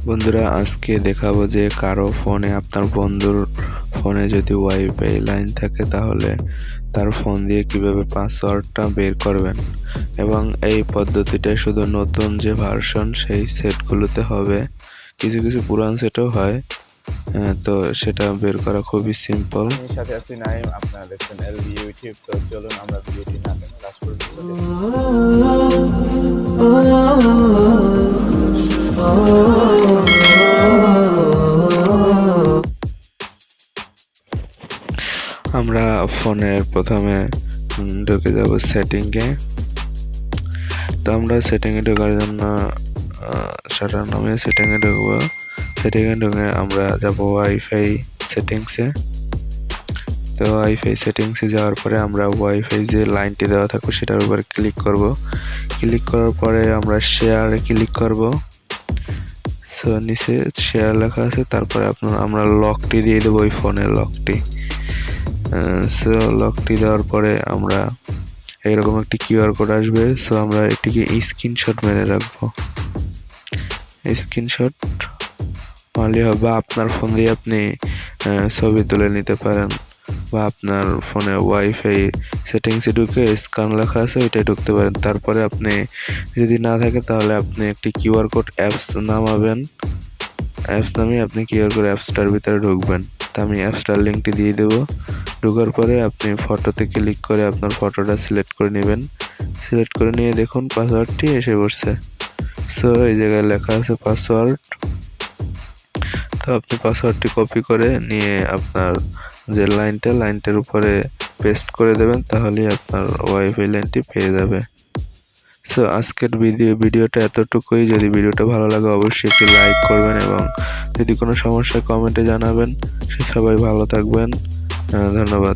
বন্ধুরা আজকে দেখাবো যে কারো ফোনে আপনার বন্ধুর ফোনে যদি ওয়াইফাই লাইন থাকে তাহলে তার ফোন দিয়ে কিভাবে পাসওয়ার্ডটা বের করবেন এবং এই পদ্ধতিটা শুধু নতুন যে ভার্সন সেই সেটগুলোতে হবে, কিছু কিছু পুরান সেটও হয়। তো সেটা বের করা খুবই সিম্পল। সাথে আছি নাইম, আপনারা দেখছেন L.B.YouTube। তো চলুন আমরা ভিডিওটি না টেনে লাস্ট পর্যন্ত আমরা ফোনের প্রথমে ঢুকে যাব সেটিংয়ে। তো আমরা সেটিংয়ে ঢোকার জন্য শাটার নামে সেটিংয়ে ঢুকবো। সেটিংয়ে ঢুকে আমরা যাব ওয়াইফাই সেটিংসে। তো ওয়াইফাই সেটিংসে যাওয়ার পরে আমরা ওয়াইফাই যে লাইনটি দেওয়া থাকবে সেটার উপর ক্লিক করব। ক্লিক করার পরে আমরা শেয়ারে ক্লিক করব। সো নিচে শেয়ার লেখা আছে, তারপরে আমরা লকটি দিয়ে দেবো ওই ফোনের লকটি। সো লকটি দেওয়ার পরে আমরা এরকম একটি কিউআর কোড আসবে। সো আমরা এটিকে স্ক্রিনশট মেরে রাখবো। স্ক্রিনশট মারলে হবে, বা আপনার ফোন দিয়ে আপনি ছবি তুলে নিতে পারেন, বা আপনার ফোনে ওয়াইফাই সেটিংসে ঢুকে স্ক্যান লেখা আছে ওইটাই ঢুকতে পারেন। তারপরে আপনি যদি না থাকে তাহলে আপনি একটি কিউআর কোড অ্যাপস নামাবেন। অ্যাপস নামিয়ে আপনি কিউআর কোড অ্যাপসটার ভিতরে ঢুকবেন। তো আমি অ্যাপসটার লিঙ্কটি দিয়ে দেবো। ঢোকার পরে আপনি ফটোতে ক্লিক করে আপনার ফটোটা সিলেক্ট করে নেবেন। সিলেক্ট করে নিয়ে দেখুন পাসওয়ার্ডটি এসে পড়ছে। সো এই জায়গায় লেখা আছে পাসওয়ার্ড। তো আপনি পাসওয়ার্ডটি কপি করে নিয়ে আপনার যে লাইনটার উপরে পেস্ট করে দেবেন, তাহলেই আপনার ওয়াইফাই লাইনটি পেয়ে যাবে। সো আজকের ভিডিওটা এতটুকুই। যদি ভিডিওটা ভালো লাগে অবশ্যই একটি লাইক করবেন এবং যদি কোনো সমস্যা কমেন্টে জানাবেন। সবাই ভালো থাকবেন, ধন্যবাদ।